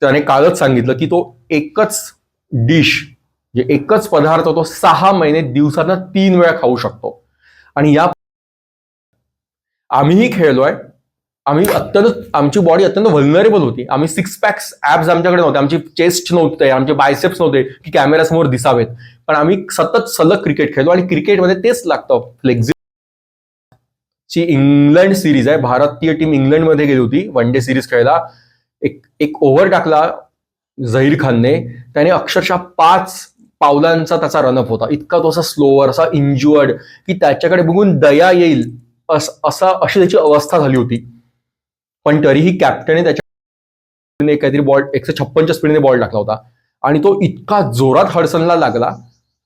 त्याने कालच सांगितलं की तो एकच डिश म्हणजे एकच पदार्थ तो 6 महिने दिवसांना 3 वेळा खाऊ शकतो. आणि या आम्हीही खेळलोय. आमची बॉडी अत्यंत व्हल्नरेबल होती. आम्ही 6 पॅक्स ऍब्स आमच्याकडे नव्हते, आमची चेस्ट नव्हते, आमचे बायसेप्स नव्हते की कॅमेऱ्यासमोर दिसावेत. पण आम्ही सतत सलग क्रिकेट खेळलो आणि क्रिकेटमध्ये तेच लागतं फ्लेक्झिबिलिटी. इंग्लंड सिरीज आहे, भारतीय टीम इंग्लंडमध्ये गेली होती वन डे सिरीज खेळायला. एक ओव्हर टाकला झहीर खानने, त्याने अक्षरशः 5 पावलांचा त्याचा रनअप होता. इतका तो असा स्लोअर, असा इंज्युअर्ड की त्याच्याकडे बघून दया येईल अशी त्याची अवस्था झाली होती. पण तरीही कॅप्टनने त्याच्या काहीतरी बॉल 156च्या स्पीडने बॉल टाकला होता आणि तो इतका जोरात हडसनला लागला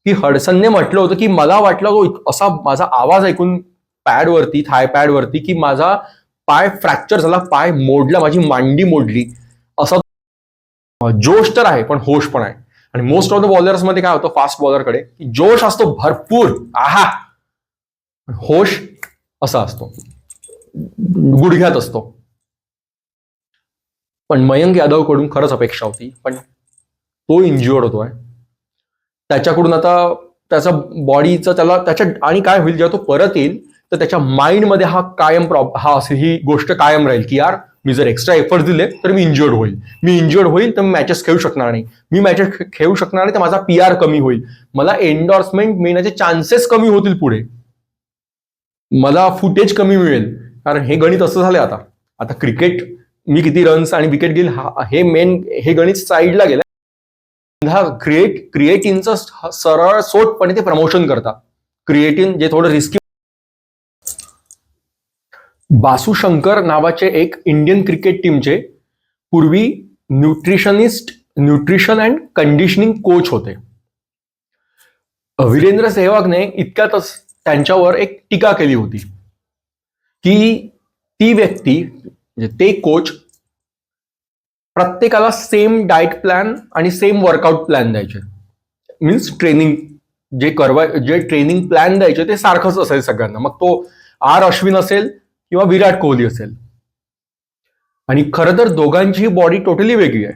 की हडसनने म्हटलं होतं की मला वाटलं तो असा माझा आवाज ऐकून पॅडवरती, थाय पॅडवरती, की माझा पाय फ्रॅक्चर झाला, पाय मोडला, माझी मांडी मोडली. असा जोश तर आहे पण होश पण आहे. आणि मोस्ट ऑफ द बॉलर्स मध्ये काय होतं फास्ट बॉलरकडे, जोश असतो भरपूर, आहा, होश असा असतो, गुडघ्यात असतो. पण मयंक यादवकडून खरंच अपेक्षा होती, पण तो इंज्युअर्ड होतोय. त्याच्याकडून आता त्याचा बॉडीचं त्याच्या आणि काय होईल जेव्हा तो परत येईल तर त्याच्या माइंडमध्ये ही गोष्ट कायम राहील की यार मी जर एक्स्ट्रा एफर्ट दिले तर मी इंज्युअर्ड होईल तर मी मॅचेस खेळू शकणार नाही, मी मॅचेस खेळू शकणार नाही तर माझा PR कमी होईल, मला एन्डॉर्समेंट मिळण्याचे चान्सेस कमी होतील, पुढे मला फुटेज कमी मिळेल. कारण हे गणित असं झालंय आता क्रिकेट मी किती रन्स आणि विकेट घेईल हे गणित साईडला गेलं. क्रिएटिनचं सरळ सोटपणे ते प्रमोशन करतात. क्रिएटिन जे थोडं रिस्की. बासू शंकर नावाचे एक इंडियन क्रिकेट टीमचे पूर्वी न्यूट्रिशन अँड कंडिशनिंग कोच होते. वीरेंद्र सेहवागने इतक्यातच त्यांच्यावर एक टीका केली होती की ती व्यक्ती म्हणजे ते कोच प्रत्येकाला सेम डाएट प्लॅन आणि सेम वर्कआउट प्लॅन द्यायचे. मीन्स ट्रेनिंग जे ट्रेनिंग प्लॅन द्यायचे ते सारखंच असेल सगळ्यांना, मग तो R अश्विन असेल किंवा विराट कोहली असेल. आणि खरं तर दोघांची बॉडी टोटली वेगळी आहे.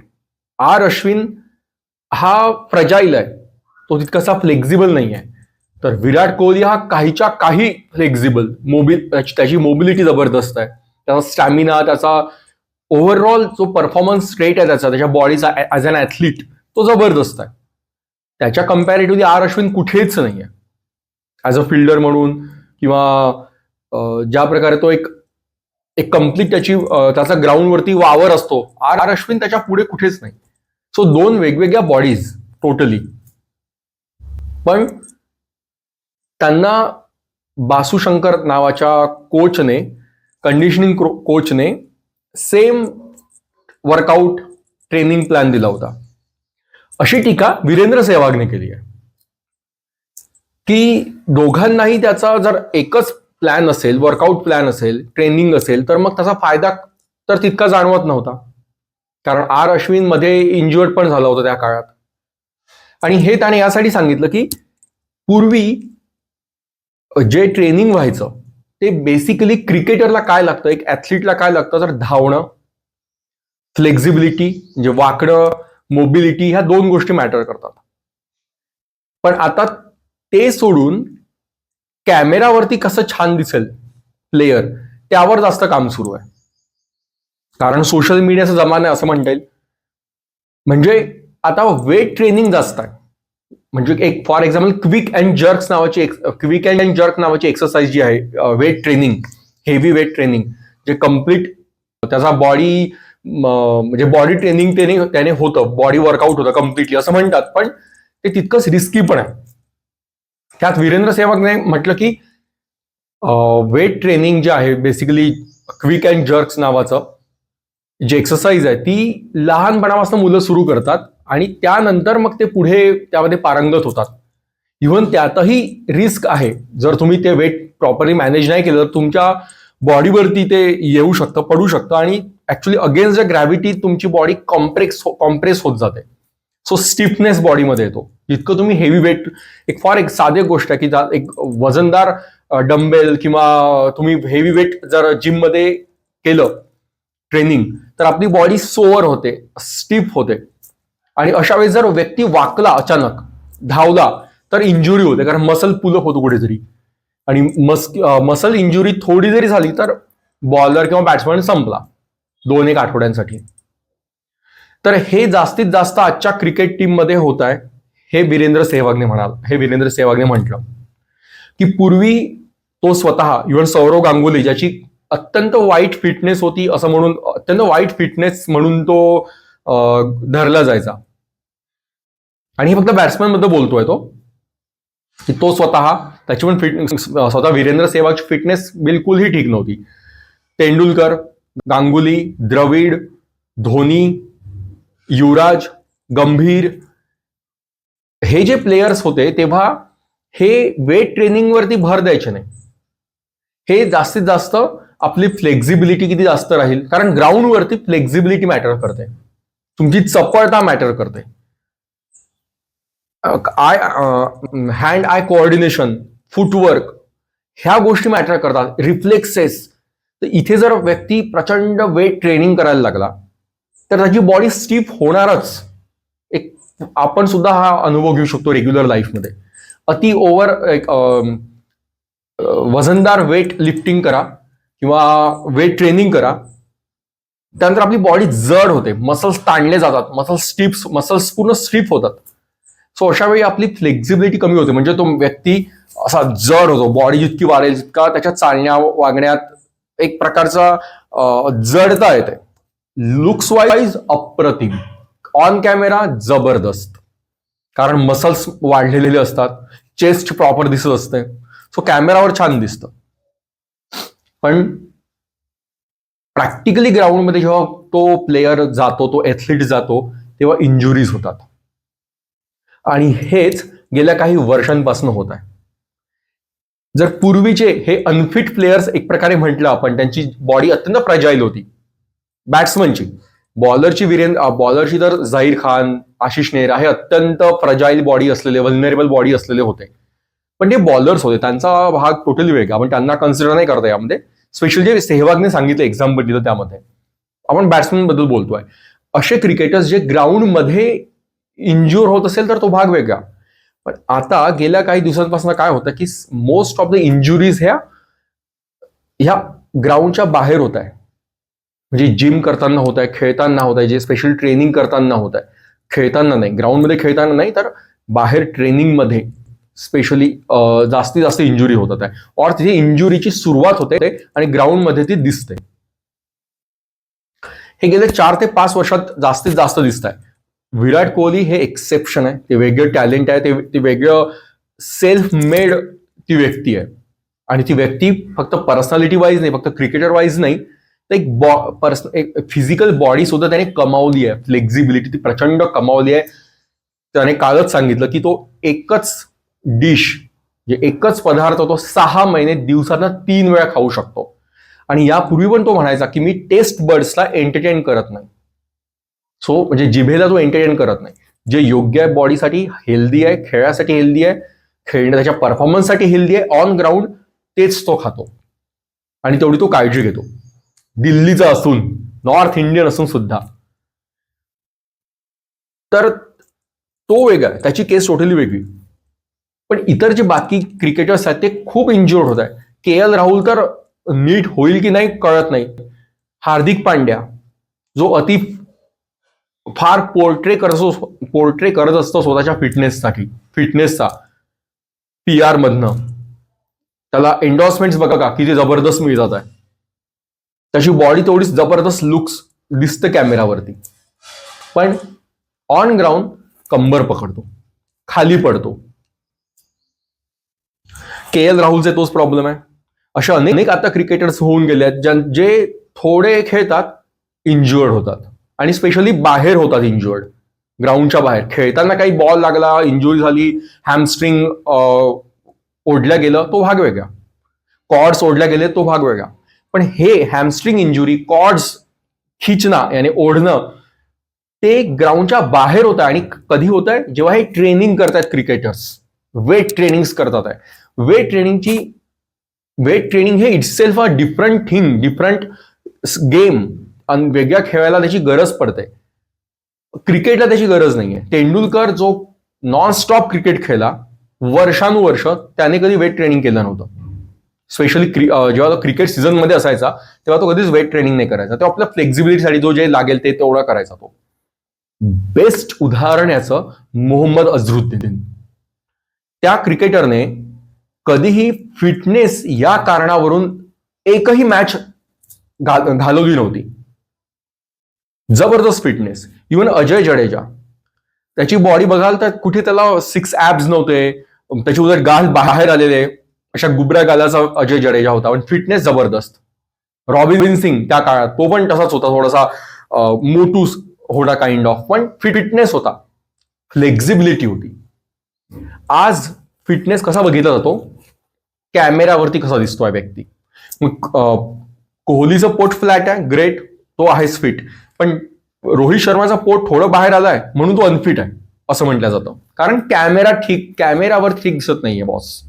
R अश्विन हा फ्रजाईल आहे, तो तितकासा फ्लेक्झिबल नाही आहे. तर विराट कोहली हा काहीच्या काही फ्लेक्झिबल, त्याची मोबिलिटी जबरदस्त आहे, त्याचा स्टॅमिना, त्याचा ओव्हरऑल जो परफॉर्मन्स रेट आहे त्याच्या बॉडीचा ॲज अन ॲथलीट तो जबरदस्त आहे. त्याच्या कम्पॅरेटिव्हली R अश्विन कुठेच नाही आहे ॲज अ फिल्डर म्हणून, किंवा ज्या प्रकारे तो एक कम्प्लीट त्याचा ग्राउंडवरती वावर असतो, R अश्विन त्याच्या पुढे कुठेच नाही. सो 2 वेगवेगळ्या बॉडीज टोटली. पण त्यांना बासू शंकर नावाच्या कोचने, कंडिशनिंग कोचने सेम वर्कआउट ट्रेनिंग प्लॅन दिला होता. अशी टीका वीरेंद्र सेहवागने केली आहे की दोघांनाही त्याचा जर एकच प्लॅन असेल, वर्कआउट प्लॅन असेल, ट्रेनिंग असेल, तर मग त्याचा फायदा तर तितका जाणवत नव्हता. कारण R अश्विन मध्ये इंज्युअर्ड पण झाला होता त्या काळात. आणि हे त्याने यासाठी सांगितलं की पूर्वी जे ट्रेनिंग व्हायचं ते बेसिकली क्रिकेटरला काय लागतं, एक ऍथलीटला काय लागतं, तर धावणं, फ्लेक्झिबिलिटी म्हणजे वाकडं, मोबिलिटी, ह्या 2 गोष्टी मॅटर करतात. पण आता ते सोडून कॅमेरावरती कसं छान दिसेल प्लेयर, त्यावर जास्त काम सुरू आहे. कारण सोशल मीडियाचा जमाना आहे असं म्हणता येईल. म्हणजे आता वेट ट्रेनिंग जास्त आहे. म्हणजे एक for example quick and jerk नावाची एक्सरसाइज जी आहे, weight training, heavy weight training, जे कम्प्लीट त्याचा बॉडी म्हणजे बॉडी ट्रेनिंग त्याने होतं, बॉडी वर्कआउट होतं कम्प्लिटली असं म्हणतात, पण ते तितकंच रिस्की पण आहे. त्यात वीरेंद्र सेहवागने म्हटलं की वेट ट्रेनिंग जे आहे बेसिकली क्विक अँड जर्क्स नावाचं जे एक्सरसाइज आहे ती लहानपणापासून मुलं सुरू करतात आणि त्यानंतर मग ते पुढे त्यामध्ये पारंगत होतात. इव्हन त्यातही रिस्क आहे, जर तुम्ही ते वेट प्रॉपरली मॅनेज नाही केलं तर तुमच्या बॉडीवरती ते येऊ शकतं, पडू शकतं आणि ऍक्च्युली अगेन्स्ट द ग्रॅव्हिटी तुमची बॉडी कॉम्प्रेस होत जाते. सो स्टिफनेस बॉडीमध्ये येतो. जितकं तुम्ही हेवी वेट, एक साधी गोष्ट आहे की एक वजनदार डंबेल किंवा तुम्ही हेवी वेट जर जिम मध्ये केलं ट्रेनिंग, तर आपली बॉडी सोअर होते, स्टिफ होते. आणि अशा वेळेस जर व्यक्ती वाकला अचानक, धावला, तर इंजुरी होते, कारण मसल पुलअप होतो कुठेतरी. आणि मसल इंजुरी थोडी जरी झाली तर बॉलर किंवा बॅट्समॅन संपला 2-1 आठवड्यांसाठी. तर हे जास्तीत जास्त आजच्या क्रिकेट टीम मध्ये होत आहे. हे वीरेंद्र सेहवागने म्हटलं की पूर्वी तो स्वतः, इव्हन सौरव गांगुली, ज्याची अत्यंत वाईट फिटनेस होती असं म्हणून, अत्यंत वाईट फिटनेस म्हणून तो धरला जायचा. आणि हे फक्त बॅट्समॅन बद्दल बोलतोय तो, की तो स्वतः, त्याची पण फिटनेस, स्वतः वीरेंद्र सेहवागची फिटनेस बिलकुलही ठीक नव्हती. तेंडुलकर, गांगुली, द्रविड, धोनी, युवराज, गंभीर, हे जे प्लेयर्स होते तेव्हा हे वेट ट्रेनिंगवरती भर द्यायचे नाही. हे जास्तीत जास्त आपली फ्लेक्झिबिलिटी किती जास्त राहील, कारण ग्राउंडवरती फ्लेक्झिबिलिटी मॅटर करते, तुमची चपळता मॅटर करते. हँड आय कोऑर्डिनेशन, फुटवर्क, ह्या गोष्टी मॅटर करतात, रिफ्लेक्सेस. तर इथे जर व्यक्ती प्रचंड वेट ट्रेनिंग करायला लागला तर त्याची बॉडी स्टिफ होणारच. एक आपण सुद्धा हा अनुभव घेऊ शकतो रेग्युलर लाईफमध्ये. अति ओव्हर वजनदार वेट लिफ्टिंग करा किंवा वेट ट्रेनिंग करा, त्यानंतर आपली बॉडी जड होते, मसल्स ताणले जातात, मसल्स पूर्ण स्टिफ होतात. सो अशा वेळी आपली फ्लेक्झिबिलिटी कमी होते, म्हणजे तो व्यक्ती असा जड होतो. बॉडी जितकी वाढेल तितका त्याच्या चालण्या वागण्यात एक प्रकारचा जडता येते. लुक्स वाईज अप्रतिम, ऑन कॅमेरा जबरदस्त, कारण मसल्स वाढलेले असतात, चेस्ट प्रॉपर दिसत असते, सो कॅमेरावर छान दिसतं. पण प्रॅक्टिकली ग्राउंडमध्ये जेव्हा तो प्लेयर जातो, तो एथलीट जातो, तेव्हा इंजुरीज होतात. आणि हेच गेल्या काही वर्षांपासून होत आहे. जर पूर्वीचे हे अनफिट प्लेयर्स एक प्रकारे म्हटलं आपण, त्यांची बॉडी अत्यंत फ्रजाईल होती. बॅट्समनची, बॉलरची तर झहीर खान, आशिष नेहरा हे अत्यंत फ्रजाईल बॉडी असलेले, व्हल्नरेबल बॉडी असलेले होते. पण ते बॉलर्स होते, त्यांचा भाग टोटली वेगळा, आपण त्यांना कन्सिडर नाही करता यामध्ये. स्पेशली जे सेहवागने सांगितलं, एक्झाम्पल दिलं, त्यामध्ये आपण बॅट्समन बद्दल बोलतोय. असे क्रिकेटर्स जे ग्राउंडमध्ये इंज्युअर होत असेल तर तो भाग वेगळा. पण आता गेल्या काही दिवसांपासून काय होतं की मोस्ट ऑफ द इंजुरीज ह्या ग्राउंडच्या बाहेर होत आहे. म्हणजे जिम करताना होत आहे, खेळताना होत आहे, जे स्पेशल ट्रेनिंग करताना होत आहे, खेळताना नाही, ग्राउंडमध्ये खेळताना नाही, तर बाहेर ट्रेनिंगमध्ये स्पेशली जास्तीत जास्त इंजुरी होतात आहे. और तिथे इंजुरीची सुरुवात होते आणि ग्राउंडमध्ये ती दिसते. हे गेले 4 ते 5 वर्षात जास्तीत जास्त दिसत आहे. विराट कोहली हे एक्सेप्शन आहे, ते वेगळं टॅलेंट आहे, ते वेगळं सेल्फ मेड ती व्यक्ती आहे. आणि ती व्यक्ती फक्त पर्सनॅलिटी वाईज नाही, फक्त क्रिकेटर वाईज नाही, तर एक फिजिकल बॉडी सुद्धा त्याने कमावली आहे. फ्लेक्झिबिलिटी ती प्रचंड कमावली आहे. त्याने कालच सांगितलं की तो एकच डिश, एकच पदार्थ तो 6 महिने दिवसानं 3 वेळा खाऊ शकतो. आणि यापूर्वी पण तो म्हणायचा की मी टेस्ट बर्ड्सला एंटरटेन करत नाही. सो म्हणजे जिभेला तो एंटरटेन करत नाही. जे योग्य आहे बॉडीसाठी, हेल्दी आहे, खेळासाठी हेल्दी आहे, त्याच्या परफॉर्मन्ससाठी हेल्दी आहे, ऑन ग्राउंड तेच तो खातो. आणि तेवढी तो काळजी घेतो. दिल्लीचा असून, नॉर्थ इंडियन असून सुद्धा. तर तो वेगळा आहे, त्याची केस टोटली वेगळी. पण इतर जे बाकी क्रिकेटर्स आहेत ते खूप इंज्युअर्ड होत आहे. के.एल. राहुल तर नीट होईल की नाही कळत नाही. हार्दिक पांड्या, जो फार पोर्ट्रे करत असतो स्वतःच्या फिटनेसचा PR मधनं. त्याला एन्डॉर्समेंट्स बघा का किती जबरदस्त मिळतात आहे. त्याची बॉडी तेवढीच जबरदस्त लुक्स दिसतं कॅमेरावरती, पण ऑन ग्राउंड कंबर पकडतो, खाली पडतो. के.एल. राहुलचे तोच प्रॉब्लेम आहे. असे अनेक आता क्रिकेटर्स होऊन गेले आहेत जे थोडे खेळतात, इंज्युअर्ड होतात. आणि स्पेशली बाहेर होतात इंज्युअर्ड, ग्राउंडच्या बाहेर. खेळताना काही बॉल लागला, इंजुरी झाली, हॅमस्ट्रिंग ओढल्या गेलं, तो भाग वेगळा. कॉर्ड्स ओढल्या गेले, तो भाग वेगळा. पण हे हॅमस्ट्रिंग इंजुरी, कॉर्ड्स खिचणं यानी ओढणं, ते ग्राउंडच्या बाहेर होत आहे. आणि कधी होत आहे, जेव्हा हे ट्रेनिंग करतात क्रिकेटर्स, वेट ट्रेनिंग करतात आहे. वेट ट्रेनिंग हे itself a different thing, different game. वेगळ्या खेळायला त्याची गरज पडते. क्रिकेटला त्याची गरज नाहीये. तेंडुलकर जो नॉनस्टॉप क्रिकेट खेळला वर्षानुवर्ष, त्याने कधी वेट ट्रेनिंग केलं नव्हतं. स्पेशली जेव्हा तो क्रिकेट सीझन मध्ये असायचा तेव्हा तो कधीच वेट ट्रेनिंग नाही करायचा. तो आपल्या फ्लेक्झिबिलिटीसाठी जो जे लागेल ते तेवढा करायचा. तो बेस्ट उदाहरण याचं मोहम्मद अझरुद्दीन. त्या क्रिकेटरने कधीही फिटनेस या कारणावरून एकही मॅच घालवली नव्हती. जबरदस्त फिटनेस. इव्हन अजय जडेजा, त्याची बॉडी बघाल तर कुठे त्याला 6 ॲब्स नव्हते, त्याचे उलट गाल बाहेर आलेले, अशा गुबऱ्या गालाचा अजय जडेजा होता, पण फिटनेस जबरदस्त. रॉबिन सिंग त्या काळात तो पण तसाच होता, थोडासा मोटू होता काइंड ऑफ, पण फिटनेस होता, फ्लेक्झिबिलिटी होती. आज फिटनेस कसा बघितला जातो? कॅमेरावरती कसा दिसतोय व्यक्ती. कोहलीचं पोट फ्लॅट आहे, ग्रेट, तो आहेच फिट, पण रोहित शर्माचा पोट थोडं बाहेर आलाय म्हणून तो अनफिट आहे असं म्हटलं जातं. कारण कॅमेरावर ठीक दिसत नाहीये बॉस.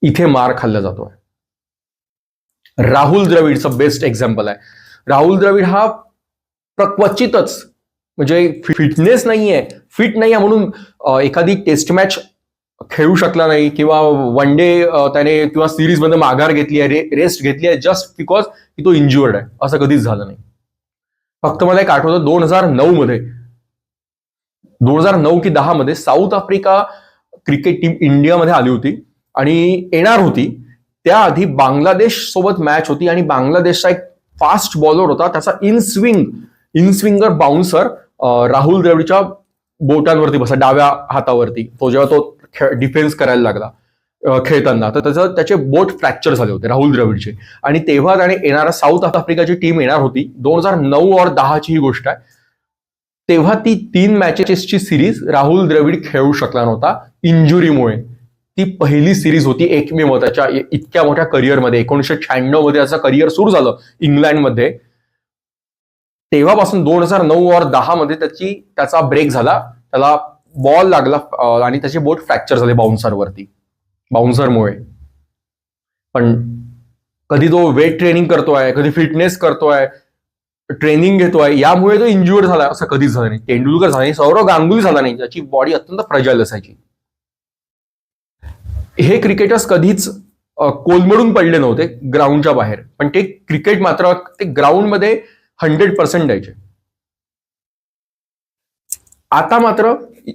इथे मार खाल्ला जातोय. राहुल द्रविडचं बेस्ट एक्झाम्पल आहे. राहुल द्रविड हा क्वचितच, म्हणजे फिटनेस नाहीये, फिट नाहीये म्हणून एखादी टेस्ट मॅच खेळू शकला नाही किंवा वन डे त्याने किंवा सिरीज मध्ये माघार घेतली आहे, रेस्ट घेतली आहे जस्ट बिकॉज की तो इंज्युअर्ड आहे, असं कधीच झालं नाही. फक्त मला एक आठवतं 2009 की 10 मध्ये साऊथ आफ्रिका क्रिकेट टीम इंडियामध्ये आली होती आणि येणार होती. त्याआधी बांगलादेश सोबत मॅच होती आणि बांगलादेशचा एक फास्ट बॉलर होता, त्याचा इनस्विंगर बाउन्सर राहुल द्रविडच्या बोटांवरती बसला, डाव्या हातावरती. तो जेव्हा तो डिफेन्स करायला लागला खेळताना तर त्याचे बोट फ्रॅक्चर झाले होते राहुल द्रविडचे. आणि तेव्हा त्याने येणारा साऊथ आफ्रिकाची टीम येणार होती. 2009 और 10 ची ही गोष्ट आहे. तेव्हा ती 3 मॅचेसची सिरीज राहुल द्रविड खेळू शकला नव्हता इंजुरीमुळे. ती पहिली सिरीज होती एकमेव त्याच्या इतक्या मोठ्या करिअरमध्ये. 1996 मध्ये त्याचं करिअर सुरू झालं इंग्लंडमध्ये. तेव्हापासून 2009 और 10 मध्ये त्याचा ब्रेक झाला, त्याला बॉल लागला आणि त्याचे बोट फ्रॅक्चर झाले बाउन्सरमुळे. पण कधी तो वेट ट्रेनिंग करतोय, कधी फिटनेस करतोय, ट्रेनिंग घेतोय, यामुळे तो इंज्युअर्ड झाला असं कधीच झालं नाही. तेंडुलकर झाला नाही, सौरव गांगुली झाला नाही, ज्याची बॉडी अत्यंत फ्रजाईल असायची. हे क्रिकेटर्स कधीच कोलमडून पडले नव्हते ग्राउंडच्या बाहेर, पण ते क्रिकेट मात्र ते ग्राउंडमध्ये 100% द्यायचे. आता मात्र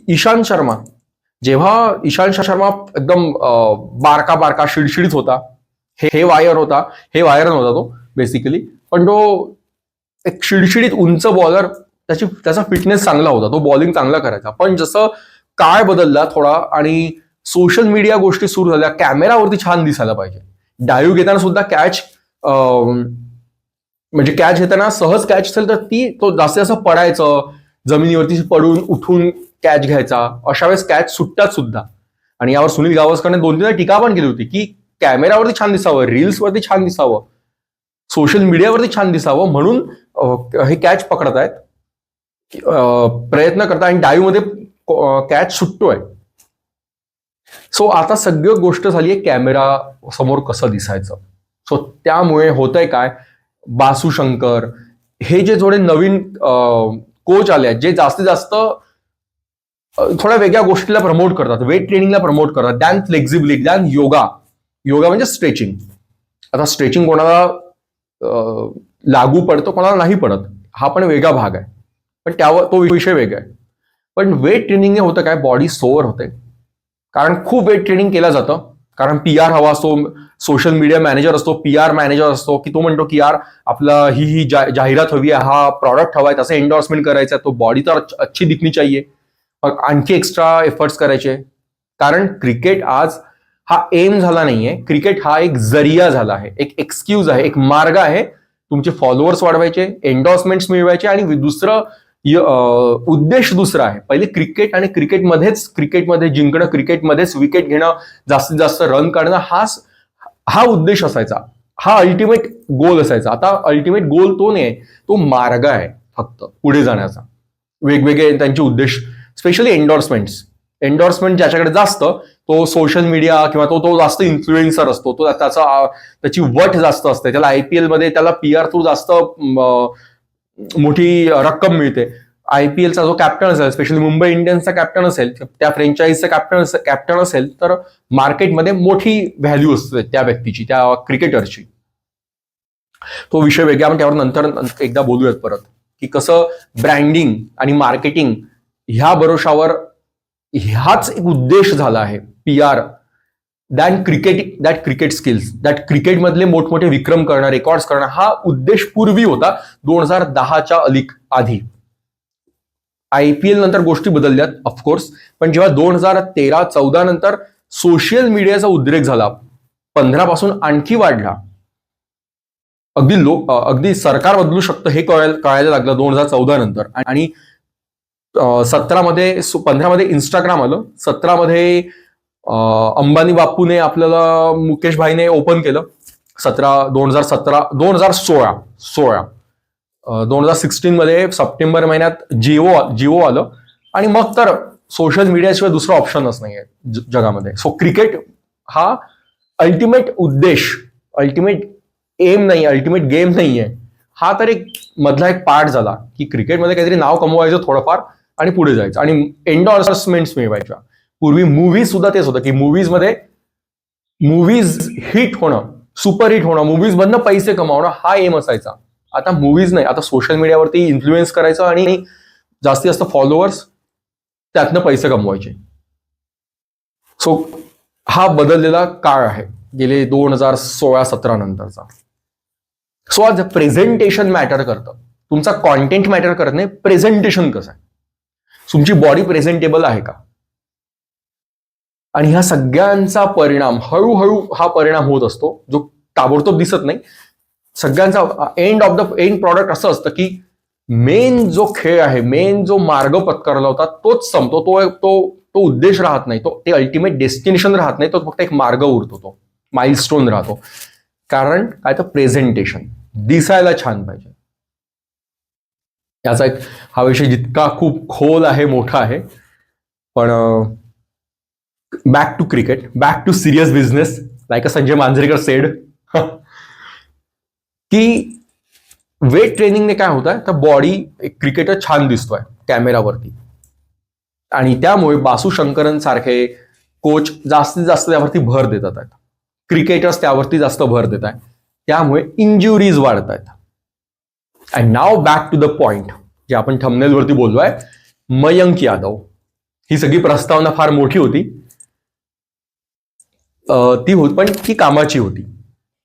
इशांत शर्मा एकदम बारका शिडशिडीत होता, हे वायर नव्हता तो बेसिकली, पण तो एक शिडशिडीत उंच बॉलर, त्याचा फिटनेस चांगला होता, तो बॉलिंग चांगला करायचा. पण जसं काळ बदलला थोडा आणि सोशल मीडिया गोष्टी सुरू झाल्या, कॅमेरावरती छान दिसायला पाहिजे. डायव्ह घेताना सुद्धा म्हणजे कॅच घेताना सहज कॅच असेल तर तो जास्तीत जास्त पडायचं, जमिनीवरती पडून उठून कॅच घ्यायचा, अशा वेळेस कॅच सुटतात सुद्धा. आणि यावर सुनील गावस्करने 2-3 टीका पण केली होती की कॅमेरावरती छान दिसावं, रील्सवरती छान दिसावं, सोशल मीडियावरती छान दिसावं म्हणून हे कॅच पकडतायत, प्रयत्न करतात आणि डायव्ह मध्ये कॅच सुटतोय. सो आता सगळी गोष्ट झाली आहे कॅमेरा समोर कसं दिसायचं. सो त्यामुळे होतंय काय, बासू शंकर हे जे थोडे नवीन कोच आले आहेत, जे जास्तीत जास्त थोड्या वेगळ्या गोष्टीला प्रमोट करतात, वेट ट्रेनिंगला प्रमोट करतात, दॅन फ्लेक्झिबिलिटी, दॅन योगा म्हणजे स्ट्रेचिंग. आता स्ट्रेचिंग कोणाला लागू पडतो, कोणाला नाही पडत, हा पण वेगळा भाग आहे, पण त्यावर तो विषय वेगळा आहे. पण वेट ट्रेनिंगने होतं काय, बॉडी सोअर होते. कारण खूप वेट ट्रेनिंग केलं जातं, कारण PR हवा असतो, सोशल मीडिया मॅनेजर असतो, PR मॅनेजर असतो, की तो म्हणतो की यार आपला ही जाहिरात हवी आहे, हा प्रॉडक्ट हवा आहे, त्याचं एन्डॉर्समेंट करायचं आहे, तो बॉडी तर अच्छी दिखनी चाहिए, आणखी एक्स्ट्रा एफर्ट्स करायचे. कारण क्रिकेट आज हा एम झाला नाहीये, क्रिकेट हा एक जरिया झाला आहे, एक एक्सक्यूज आहे, एक मार्ग आहे तुमचे फॉलोअर्स वाढवायचे, एन्डॉर्समेंट्स मिळवायचे. आणि दुसरं उद्देश दुसरा आहे. पहिले क्रिकेट आणि क्रिकेटमध्ये जिंकणं, क्रिकेटमध्येच विकेट घेणं, जास्तीत जास्त रन काढणं, हा उद्देश असायचा, हा अल्टिमेट गोल असायचा. आता अल्टिमेट गोल तो नाही, तो मार्ग आहे फक्त पुढे जाण्याचा. वेगवेगळे त्यांचे उद्देश, स्पेशली एन्डॉर्समेंट ज्याच्याकडे जास्त तो सोशल मीडिया किंवा तो जास्त इन्फ्लुएन्सर असतो, तो त्याची वट जास्त असते, त्याला आयपीएल मध्ये त्याला पीआर थ्रू जास्त मोठी रक्कम मिळते. आयपीएलचा जो कॅप्टन असेल, स्पेशली मुंबई इंडियन्सचा कॅप्टन असेल, त्या फ्रँचाईजचा कॅप्टन असेल, तर मार्केटमध्ये मोठी व्हॅल्यू असते त्या व्यक्तीची, त्या क्रिकेटरची. तो विषय वेगळा, आपण त्यावर नंतर एकदा बोलूयात परत, की कसं ब्रँडिंग आणि मार्केटिंग ह्या भरोशावर ह्याच एक उद्देश झाला आहे PR that cricket skills, that क्रिकेटमधले मोठमोठे विक्रम करणं, रेकॉर्ड्स करणं, हा उद्देश पूर्वी होता 2010च्या आधी. आयपीएल नंतर गोष्टी बदलल्यात ऑफकोर्स, पण जेव्हा 2013-14 नंतर सोशल मीडियाचा उद्रेक झाला, 15 पासून आणखी वाढला, अगदी सरकार बदलू शकतं हे कळायला लागलं 2014 नंतर. आणि 15 मध्ये इंस्टाग्राम आलं, 17 मध्ये अंबानी बापूने आपल्याला मुकेश भाईने ओपन केलं, 2016 मध्ये सप्टेंबर महिन्यात जिओ आलं, आणि मग तर सोशल मीडियाशिवाय दुसरा ऑप्शनच नाहीये जगामध्ये. सो क्रिकेट हा अल्टिमेट उद्देश, अल्टिमेट एम नाही, अल्टिमेट गेम नाहीये, हा तर एक मधला एक पार्ट झाला की क्रिकेटमध्ये काहीतरी नाव कमवायचं थोडंफार आणि पुढे जायचं आणि एंडॉर्समेंट्स मिळवायच्या. पूर्वी मूव्हीज सुद्धा तेच होतं की मूव्हीज हिट होणं, सुपर हिट होणं, मूव्हीज मधनं पैसे कमावणं हा एम असायचा. आता मूव्हीज नाही, आता सोशल मीडियावरती इन्फ्लुएन्स करायचं आणि जास्तीत जास्त फॉलोअर्स, त्यातनं पैसे कमवायचे. सो हा बदललेला काळ आहे गेले 2016-17 नंतरचा. सो आज प्रेझेंटेशन मॅटर करतं, तुमचा कॉन्टेंट मॅटर करत नाही, प्रेझेंटेशन कसं आहे, तुमची बॉडी प्रेझेंटेबल आहे का. आणि ह्या सगळ्यांचा परिणाम हळूहळू हा परिणाम होत असतो, जो ताबडतोब दिसत नाही. सगळ्यांचा एंड प्रॉडक्ट असं असतं की मेन जो खेळ आहे, मेन जो मार्ग पत्करला होता तोच संपतो, तो उद्देश राहत नाही, ते अल्टिमेट डेस्टिनेशन राहत नाही, तो फक्त एक मार्ग उरतो, तो माइलस्टोन राहतो. कारण काय तर प्रेझेंटेशन दिसायला छान पाहिजे. याचा एक हा विषय जितका खूप खोल आहे, मोठा आहे. पण back to cricket, back to serious business, like a Sanjay Manjrekar said, की वेट ट्रेनिंगने काय होत आहे तर बॉडी एक क्रिकेटर छान दिसतोय कॅमेरावरती, आणि त्यामुळे बासू शंकरन सारखे कोच जास्तीत जास्त त्यावरती भर देतात आहेत, क्रिकेटर्स त्यावरती जास्त भर देत आहेत, त्यामुळे इंजुरीज वाढत आहेत. And now back to the point, जे आपण थंबनेलवरती बोललोय, मयंक यादव. ही सगळी प्रस्तावना फार मोठी होती, पण ती कामाची होती,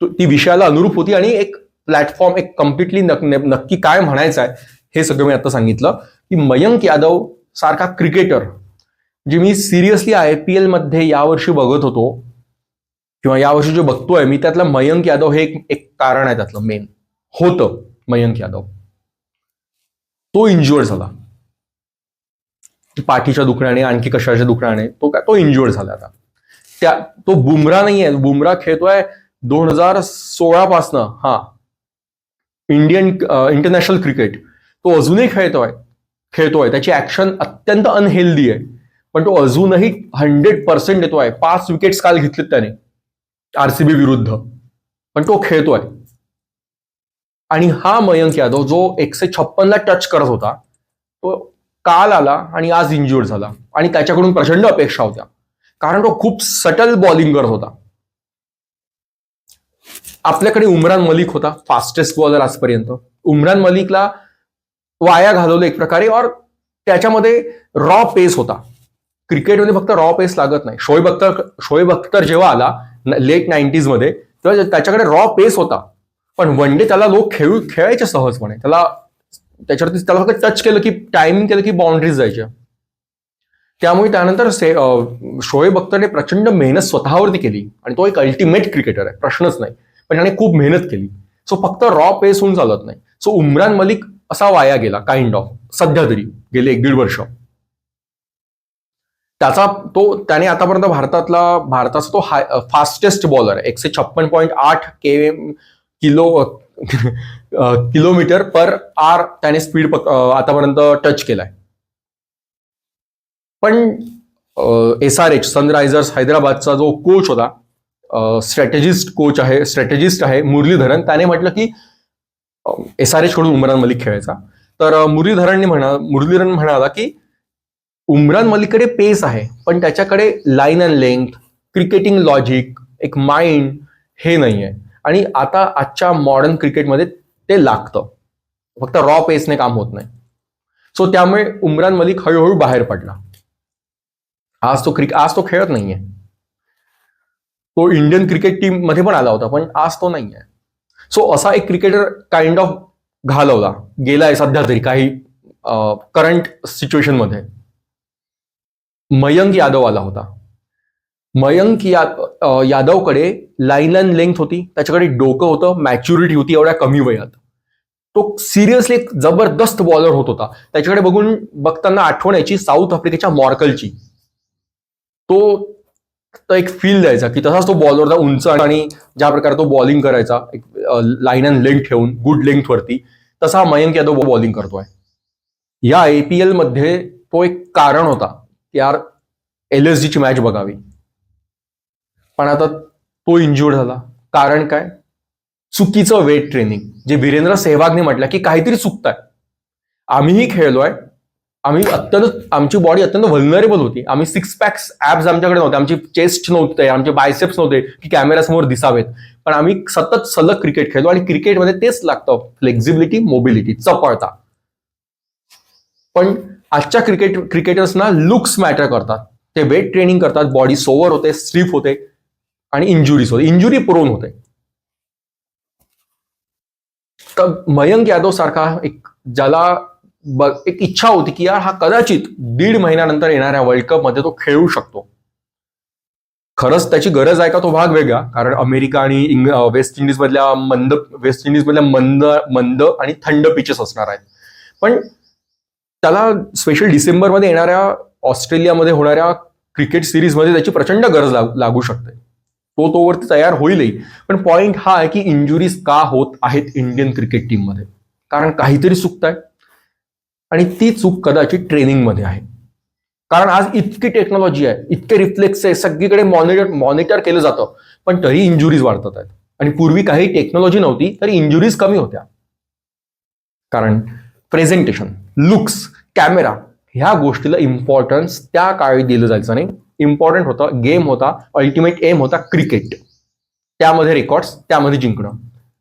ती विषयाला अनुरूप होती, आणि एक प्लॅटफॉर्म, एक कम्प्लिटली नक्की काय म्हणायचं आहे हे सगळं मी आता सांगितलं. की मयंक यादव सारखा क्रिकेटर, जे मी सिरियसली आयपीएल मध्ये यावर्षी बघत होतो किंवा यावर्षी जे बघतोय मी, त्यातलं मयंक यादव हे एक कारण आहे, त्यातलं मेन होतं मयंक यादव. तो इंज्युअर्ड झाला पाठीच्या दुखण्याने, आणखी कशाच्या दुखण्याने, तो इंज्युअर्ड झाला. आता तो बुमरा नाहीये, बुमरा खेळतोय 2016 पासनं, हा इंटरनॅशनल क्रिकेट, तो अजूनही खेळतोय, त्याची ऍक्शन अत्यंत अनहेल्दी आहे, पण तो अजूनही 100% देतोय. 5 विकेट्स काल घेतलेत त्याने आरसीबी विरुद्ध, पण तो खेळतोय. आणि हा मयंक यादव जो 156ला टच करत होता, तो काल आला आणि आज इंज्युअर्ड झाला, आणि त्याच्याकडून प्रचंड अपेक्षा होत्या, कारण तो खूप सटल बॉलिंग करत होता. आपल्याकडे उमरान मलिक होता, फास्टेस्ट बॉलर आजपर्यंत. उमरान मलिकला वाया घालवलं एक प्रकारे, और त्याच्यामध्ये रॉ पेस होता. क्रिकेटमध्ये फक्त रॉ पेस लागत नाही. शोएब अख्तर जेव्हा आला लेट 90s मध्ये, तेव्हा त्याच्याकडे रॉ पेस होता, पण वन डे त्याला लोक खेळायचे सहजपणे. त्याच्यावरती त्याला फक्त टच केलं की, टायमिंग केलं की बाउंड्रीज जायच्या. त्यामुळे त्यानंतर शोएब अख्तरने प्रचंड मेहनत स्वतःवरती केली, आणि तो एक अल्टिमेट क्रिकेटर आहे, प्रश्नच नाही, पण त्याने खूप मेहनत केली. सो फक्त रॉ पेस होऊन चालत नाही. सो उमरान मलिक असा वाया गेला काइंड ऑफ, सध्या तरी गेले 1-1.5 वर्ष. त्याने आतापर्यंत भारताचा तो फास्टेस्ट बॉलर आहे, 156.8 किलोमीटर पर आवर त्याने स्पीड आतापर्यंत टच केलाय. पण SRH सनरायझर्स हैदराबादचा जो कोच होता, स्ट्रॅटेजिस्ट आहे मुरलीधरन, त्याने म्हटलं की SRH कडून उमरान मलिक खेळायचा. तर मुरलीधरन म्हणाला की उमरान मलिककडे पेस आहे, पण त्याच्याकडे line and length, cricketing logic, एक माइंड हे नाही आहे. आणि आता आजच्या मॉडर्न क्रिकेटमध्ये ते लागतं, फक्त रॉ पेसने काम होत नाही. सो त्यामुळे उमरान मलिक हळूहळू बाहेर पडला. आज तो खेळत नाहीये. तो इंडियन क्रिकेट टीम मध्ये पण आला होता, पण आज तो नाहीये. सो असा एक क्रिकेटर काइंड ऑफ घालवला गेलाय सध्या तरी काही करंट सिच्युएशन मध्ये. मयंक यादव आला होता. मयंक यादवकडे लाईन अँड लेंथ होती, त्याच्याकडे डोकं होतं, मॅच्युरिटी होती एवढ्या कमी वयात. तो सिरियसली एक जबरदस्त बॉलर होत होता. त्याच्याकडे बघताना आठवण यायची साऊथ आफ्रिकेच्या मॉर्कलची. तो एक फील द्यायचा की तसाच तो बॉलर होता, उंच, आणि ज्या प्रकारे तो बॉलिंग करायचा एक लाईन अँड लेंथ ठेवून गुड लेंथ वरती, तसा मयंक यादव बॉलिंग करतोय. या APL मध्ये तो एक कारण होता की यार LSG ची मॅच बघावी, पण आता तो इंज्युअर्ड झाला. कारण काय? चुकीचं वेट ट्रेनिंग. जे वीरेंद्र सेहवागने म्हटलं की काहीतरी चुकतंय. आम्हीही खेळलोय, आमची बॉडी अत्यंत व्हल्नरेबल होती. आम्ही 6 पॅक्स ऍप्स आमच्याकडे नव्हते, आमची चेस्ट नव्हते, आमचे बायसेप्स नव्हते की कॅमेरासमोर दिसावेत, पण आम्ही सतत सलग क्रिकेट खेळलो. आणि क्रिकेटमध्ये तेच लागतं, फ्लेक्झिबिलिटी, मोबिलिटी, चपळता. पण आजच्या क्रिकेटर्सना लुक्स मॅटर करतात. ते वेट ट्रेनिंग करतात, बॉडी सोवर होते, स्ट्रीप होते, आणि इंजुरीज होते, इंजुरी प्रोन होते. तर मयंक यादव सारखा ज्याला एक इच्छा होती की यार हा कदाचित 1.5 महिन्यानंतर येणाऱ्या वर्ल्ड कप मध्ये तो खेळू शकतो. खरंच त्याची गरज आहे का तो भाग वेगळा, कारण अमेरिका आणि वेस्ट इंडिजमधल्या मंद आणि थंड पिचेस असणार आहेत. पण त्याला स्पेशल डिसेंबरमध्ये येणाऱ्या ऑस्ट्रेलियामध्ये होणाऱ्या क्रिकेट सिरीजमध्ये त्याची प्रचंड गरज लागू शकते. तोवरती तयार होईलही. पण पॉइंट हा आहे की इंजुरीज का होत आहेत इंडियन क्रिकेट टीममध्ये, कारण काहीतरी चुकतंय, आणि ती चूक कदाचित ट्रेनिंगमध्ये आहे. कारण आज इतकी टेक्नॉलॉजी आहे, इतके रिफ्लेक्स आहे, सगळीकडे मॉनिटर केलं जातं, पण तरी इंजुरीज वाढतात आहेत. आणि पूर्वी काही टेक्नॉलॉजी नव्हती तरी इंजुरीज कमी होत्या. कारण प्रेझेंटेशन, लुक्स, कॅमेरा ह्या गोष्टीला इम्पॉर्टन्स त्या काळी दिलं जायचं नाही. इम्पॉर्टंट होतं गेम होता, अल्टिमेट एम होता क्रिकेट, त्यामध्ये रेकॉर्ड्स, त्यामध्ये जिंकणं.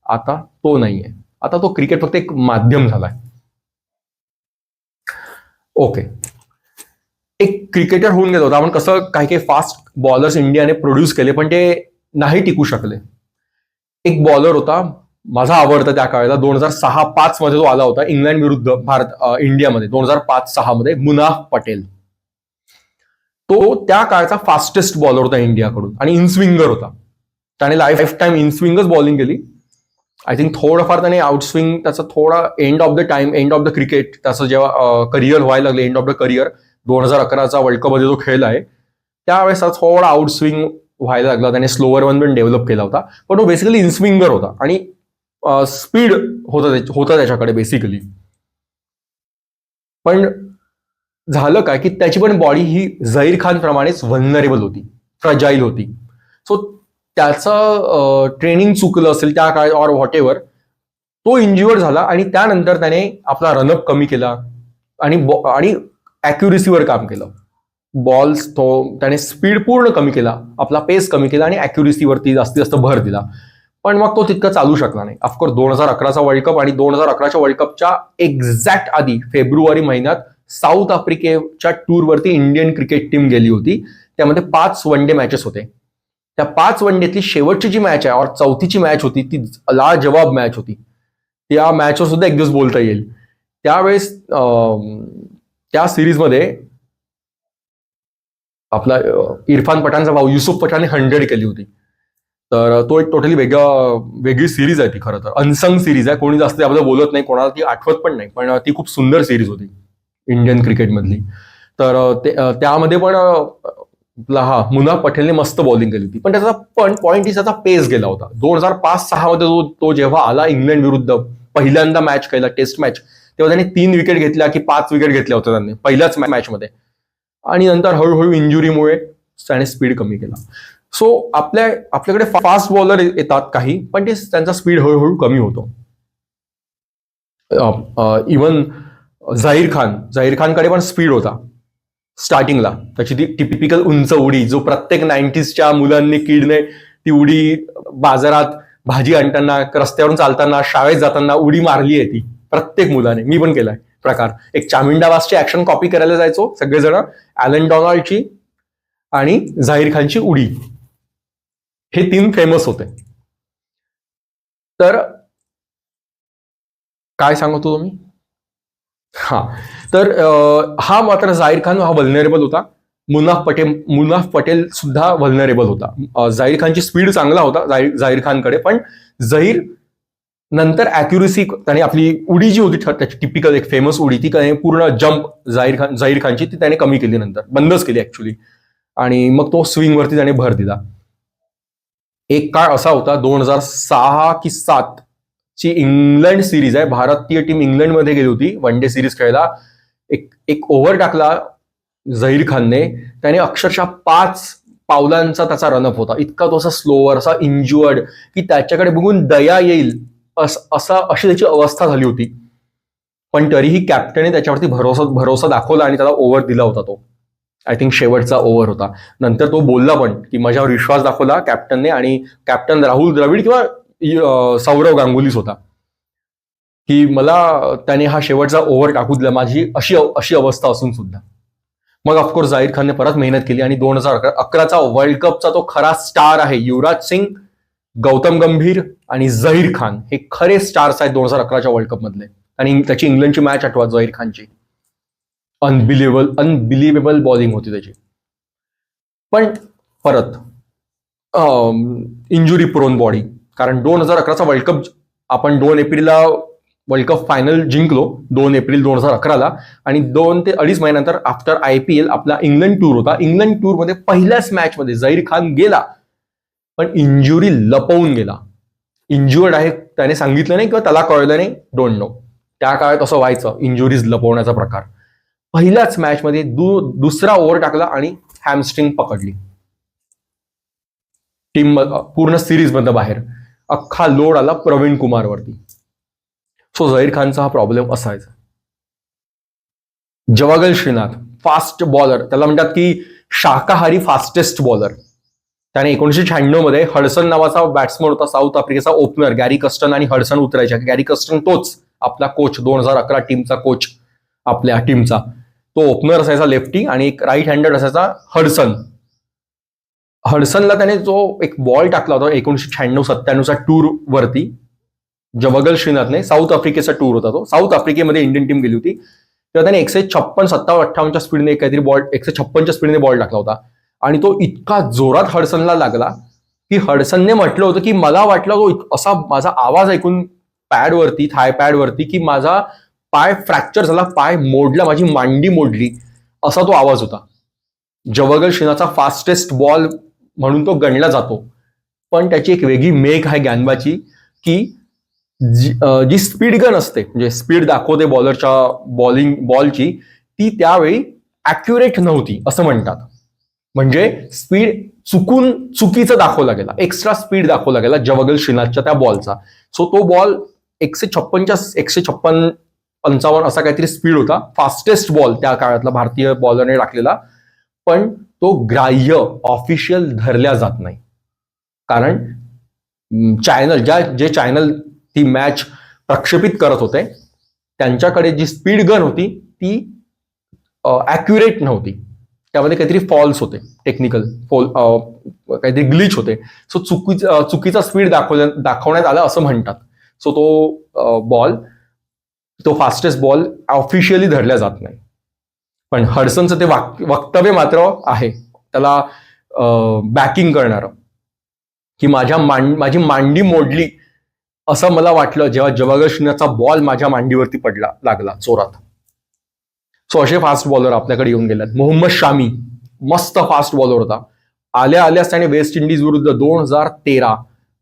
आता तो नाहीये. आता तो क्रिकेट फक्त एक माध्यम झालाय. ओके, एक क्रिकेटर होऊन गेलो होता आपण. कसं काही फास्ट बॉलर्स इंडियाने प्रोड्यूस केले, पण ते नाही टिकू शकले. एक बॉलर होता माझा आवडता त्या काळाला, 2006-05 मध्ये तो आला होता इंग्लंड विरुद्ध इंडियामध्ये 2005-06 मध्ये, मुनाफ पटेल. तो त्या काळचा फास्टेस्ट बॉलर होता इंडियाकडून, आणि इनस्विंगर होता. त्याने लाईफ टाइम इनस्विंगच बॉलिंग केली. आय थिंक थोडंफार त्याने आउटस्विंग, त्याचा थोडा एंड ऑफ द क्रिकेट, त्याचं जेव्हा करिअर व्हायला लागलं, एंड ऑफ द करिअर 2011चा वर्ल्ड कप मध्ये जो खेळला आहे, त्यावेळेस थोडा आउटस्विंग व्हायला लागला. त्याने स्लोअर वन पण डेव्हलप केला होता, पण तो बेसिकली इनस्विंगर होता, आणि स्पीड होता त्याच्याकडे बेसिकली. पण झालं काय की त्याची पण बॉडी ही झहीर खान प्रमाणेच व्हल्नरेबल होती, फ्रजाईल होती. सो त्याचं ट्रेनिंग चुकलं असेल त्या काळात, ऑर व्हॉट एव्हर, तो इंज्युअर्ड झाला. आणि त्यानंतर त्याने आपला रनअप कमी केला, आणि ॲक्युरेसीवर काम केलं. त्याने स्पीड पूर्ण कमी केला, आपला पेस कमी केला, आणि ॲक्युरेसीवरती जास्तीत जास्त भर दिला. पण मग तो तितका चालू शकला नाही. ऑफकोर्स 2011चा वर्ल्ड कप, आणि 2011च्या वर्ल्ड कपच्या एक्झॅक्ट आधी फेब्रुवारी महिन्यात साऊथ आफ्रिकेच्या टूरवरती इंडियन क्रिकेट टीम गेली होती. त्यामध्ये 5 वन डे मॅचेस होते. त्या 5 वन डेतली शेवटची जी मॅच आहे, और चौथीची मॅच होती, ती लाजवाब मॅच होती. त्या मॅचवर सुद्धा एक दिवस बोलता येईल. त्यावेळेस त्या सिरीजमध्ये आपला इरफान पठाणचा भाऊ युसुफ पठाणने 100 केली होती. तर तो एक टोटली वेगळी सिरीज आहे ती. खरं तर अनसंग सिरीज आहे, कोणी जास्त त्याबद्दल बोलत नाही, कोणाला ती आठवत पण नाही, पण ती खूप सुंदर सिरीज होती इंडियन क्रिकेटमधली. तर त्यामध्ये पण मुनाफ पटेलने मस्त बॉलिंग केली होती. पण त्याचा पॉइंट त्याचा पेस गेला होता. 2005-06 मध्ये तो जेव्हा आला इंग्लंड विरुद्ध पहिल्यांदा मॅच खेळला, टेस्ट मॅच, तेव्हा त्याने 3 विकेट घेतल्या की 5 विकेट घेतल्या होत्या त्यांनी पहिल्याच मॅचमध्ये. आणि नंतर हळूहळू इंजुरीमुळे त्याने स्पीड कमी केला. सो आपल्याकडे फास्ट बॉलर येतात काही, पण ते त्यांचा स्पीड हळूहळू कमी होतो. इवन झहीर खानकडे पण स्पीड होता स्टार्टिंगला. त्याची ती टिपिकल उंच उडी, जो प्रत्येक 90sच्या मुलांनी किडने ती उडी बाजारात भाजी आणताना, रस्त्यावरून चालताना, शाळेत जाताना उडी मारली आहे ती प्रत्येक मुलाने. मी पण केलाय प्रकार. एक चामिंडाबाजची ऍक्शन कॉपी करायला जायचो सगळेजण. ॲलन डॉनाल्डची आणि झहीर खानची उडी, हे 3 फेमस होते. तर काय सांगतो तुम्ही? तर हा मात्र झहीर खान हा व्हल्नरेबल होता. मुनाफ पटेल सुद्धा व्हल्नरेबल होता. झहीर खानची स्पीड चांगला होता झहीर खानकडे, पण झहीर नंतर अॅक्युरेसी, त्याने आपली उडी जी होती त्याची टिपिकल एक फेमस उडी, ती पूर्ण जम्प झहीर खानची ती त्याने कमी केली, नंतर बंदच केली ऍक्च्युली. आणि मग तो स्विंगवरती त्याने भर दिला. एक काळ असा होता 2006 की 2007 ची इंग्लंड सिरीज आहे, भारतीय टीम इंग्लंडमध्ये गेली होती वन डे सिरीज खेळायला. एक ओव्हर टाकला झहीर खानने, त्याने अक्षरशः 5 पावलांचा त्याचा रनअप होता. इतका तो असा स्लोअर, असा इंज्युअर्ड, की त्याच्याकडे बघून दया येईल अशी त्याची अवस्था झाली होती. पण तरीही कॅप्टनने त्याच्यावरती भरोसा दाखवला आणि त्याला ओव्हर दिला होता. तो आय थिंक शेवटचा ओव्हर होता. नंतर तो बोलला पण की माझ्यावर विश्वास दाखवला कॅप्टनने, आणि कॅप्टन राहुल द्रविड किंवा सौरव गांगुलीच होता, की मला त्याने हा शेवटचा ओव्हर टाकू दिला माझी अशी अवस्था असून सुद्धा. मग ऑफकोर्स झहीर खानने परत मेहनत केली आणि 2011चा वर्ल्ड कपचा तो खरा स्टार आहे. युवराज सिंग, गौतम गंभीर आणि झहीर खान हे खरे स्टार्स आहेत 2011च्या वर्ल्ड कप मधले. आणि त्याची इंग्लंडची मॅच आठवा झहीर खानची. अनबिलिव्हेबल बॉलिंग होती त्याची. पण परत इंजुरी प्रोन बॉडी, कारण 2011चा वर्ल्ड कप आपण 2 एप्रिलला वर्ल्ड कप फायनल जिंकलो, 2 एप्रिल 2011ला. आणि 2 ते 2.5 महिन्यानंतर आफ्टर IPL आपला इंग्लंड टूर होता. इंग्लंड टूरमध्ये पहिल्याच मॅचमध्ये झहीर खान गेला, पण इंजुरी लपवून गेला. इंज्युअर्ड आहे त्याने सांगितलं नाही किंवा त्याला कळलं नाही, डोंट नो. त्या काळात असं व्हायचं, इंजुरीज लपवण्याचा प्रकार. पहिल्याच मॅचमध्ये दुसरा ओव्हर टाकला आणि हॅमस्ट्रिंग पकडली. टीम पूर्ण सिरीज मधनं बाहेर. अख्खा लोड आला प्रवीण कुमारवरती. सो झहीर खानचा हा प्रॉब्लेम असायचा. जवागल श्रीनाथ, फास्ट बॉलर, त्याला म्हणतात की शाकाहारी फास्टेस्ट बॉलर. त्याने 1996 मध्ये हडसन नावाचा बॅट्समन होता, साऊथ आफ्रिकेचा ओपनर. गॅरी कस्टन आणि हडसन उतरायच्या. गॅरी कस्टन तोच आपला कोच, 2011 टीमचा कोच आपल्या टीमचा. तो ओपनर असायचा लेफ्टी, आणि एक राईट हँडेड असायचा हडसन. हडसनला त्याने जो एक बॉल टाकला होता 1996-97च्या टूर वरती जवागल श्रीनाथने, साऊथ आफ्रिकेचा टूर होता तो, साऊथ आफ्रिकेमध्ये इंडियन टीम गेली होती, तेव्हा त्याने 156, 57, 58च्या स्पीडने काहीतरी बॉल, 156च्या स्पीडने बॉल टाकला होता. आणि तो इतका जोरात हडसनला लागला की हडसनने म्हटलं होतं की मला वाटलं तो असा माझा आवाज ऐकून पॅडवरती, थाय पॅडवरती, की माझा पाय फ्रॅक्चर झाला, पाय मोडला, माझी मांडी मोडली, असा तो आवाज होता. जवागल श्रीनाथचा फास्टेस्ट बॉल म्हणून तो गणला जातो. पण त्याची एक वेगळी मेघ आहे गॅनबाची, की जी स्पीड गन असते, म्हणजे स्पीड दाखवते बॉलरच्या बॉलची, ती त्यावेळी ॲक्युरेट नव्हती असं म्हणतात. म्हणजे स्पीड चुकीचं दाखवला गेला, एक्स्ट्रा स्पीड दाखवला गेला जवागल श्रीनाथच्या त्या बॉलचा. सो तो बॉल 156 55 असा काहीतरी स्पीड होता, फास्टेस्ट बॉल त्या काळातला भारतीय बॉलरने टाकलेला. पण तो ग्राह्य ऑफिशियल धरल्या जात नाही, कारण चॅनल जे चॅनल ती मॅच प्रक्षेपित करत होते त्यांच्याकडे जी स्पीड गन होती ती ॲक्युरेट नव्हती. त्यामध्ये काहीतरी फॉल्स होते, टेक्निकल काहीतरी ग्लिच होते. सो चुकीचा स्पीड दाखवण्यात आला असं म्हणतात. सो तो फास्टेस्ट बॉल ऑफिशियली धरल्या जात नाही. पण हडसनचं ते वक्तव्य मात्र आहे, त्याला बॅकिंग करणारं, की माझी मांडी मोडली असं मला वाटलं जेव्हा जवागल श्रीनाथचा बॉल माझ्या मांडीवरती लागला जोरात. सो असे फास्ट बॉलर आपल्याकडे येऊन गेल्यात. मोहम्मद शामी मस्त फास्ट बॉलर होता. आल्याच त्याने वेस्ट इंडिज विरुद्ध 2013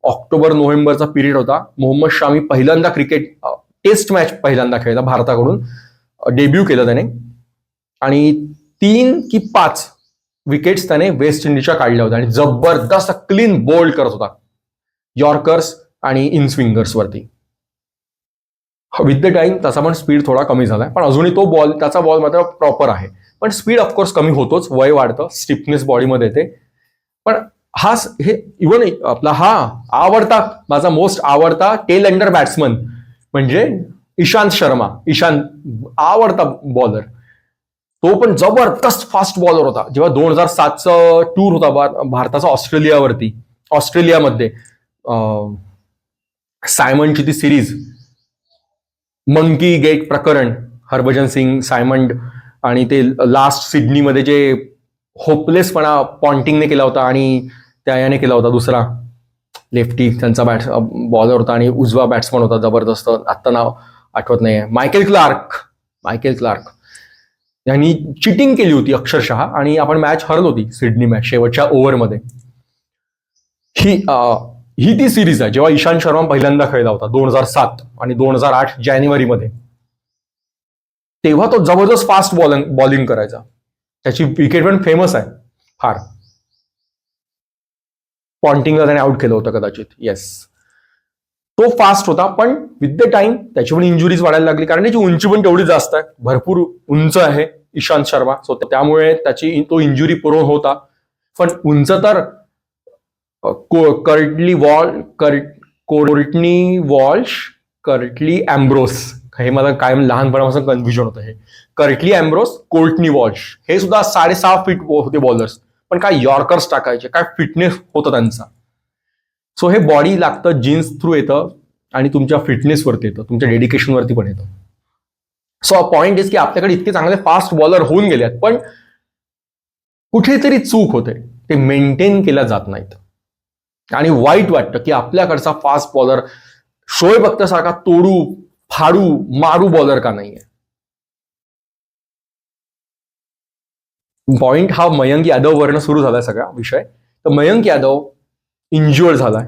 ऑक्टोबर-नोव्हेंबरचा पिरियड होता. मोहम्मद शामी पहिल्यांदा क्रिकेट टेस्ट मॅच पहिल्यांदा खेळला भारताकडून, डेब्यू केलं त्याने. आणि 3 की 5 विकेट्स त्याने वेस्ट इंडिजच्या काढल्या होत्या आणि जबरदस्त क्लीन बोल्ड करत होता यॉर्कर्स आणि इन स्विंगर्स वरती. विथ द टाइम त्याचा पण स्पीड थोडा कमी झालाय, पण अजूनही त्याचा बॉल मात्र प्रॉपर आहे. पण स्पीड ऑफकोर्स कमी होतोच, वय वाढतं, स्टिफनेस बॉडीमध्ये येते. पण हे इव्हन आपला माझा मोस्ट आवडता टेल एंडर बॅट्समन म्हणजे इशांत शर्मा. आवडता बॉलर, तो पण जबरदस्त फास्ट बॉलर होता. जेव्हा 2007चा टूर होता भारताचा ऑस्ट्रेलियामध्ये, सायमनची ती सिरीज, मंकी गेट प्रकरण, हरभजन सिंग, सायमन आणि ते लास्ट सिडनीमध्ये जे होपलेसपणा पॉन्टिंगने केला होता आणि त्याने केला होता, दुसरा लेफ्टी त्यांचा बॉलर होता आणि उजवा बॅट्समन होता जबरदस्त, आत्ता नाव आठवत नाहीये, मायकेल क्लार्क यांनी चिटिंग केली होती अक्षरशः आणि आपण मॅच हरलो होती, सिडनी मॅच शेवटच्या ओव्हरमध्ये. ही ती सिरीज आहे जेव्हा इशांत शर्मा पहिल्यांदा खेळला होता 2007 आणि 2008 जानेवारीमध्ये. तेव्हा तो जबरदस्त फास्ट बॉलिंग करायचा. त्याची विकेट पण फेमस आहे फार. पॉन्टिंगला त्याने आउट केलं होतं कदाचित. येस, तो फास्ट होता, पण विथ द टाइम त्याची पण इंजुरीज वाढायला लागली, कारण त्याची उंची पण तेवढी जास्त आहे, भरपूर उंच आहे इशांत शर्मा. सो त्यामुळे तो इंजुरी प्रोन होता. पण उंच तर कर्टली अँब्रोस, हे मला कायम लहानपणापासून कन्फ्युजन होतं. हे कर्टली अँब्रोस, कोर्टनी वॉल्श, हे सुद्धा 6.5 फीट होते बॉलर्स, पण काय यॉर्कर्स टाकायचे, काय फिटनेस होता त्यांचा. सो हे बॉडी लागतं, जीन्स थ्रू येतं आणि तुमच्या फिटनेसवरती येतं, तुमच्या डेडिकेशनवरती पण येतं. सो अ पॉइंट इज की आपल्याकडे इतके चांगले फास्ट बॉलर होऊन गेलेत, पण कुठेतरी चूक होते, ते मेंटेन केल्या जात नाहीत. आणि वाईट वाटतं की आपल्याकडचा फास्ट बॉलर शोएब अख्तरसारखा तोडू फाडू मारू बॉलर का नाहीये. पॉइंट हा मयंक यादव वरनं सुरू झालाय सगळा विषय. तर मयंक यादव इंज्युअर्ड झालाय.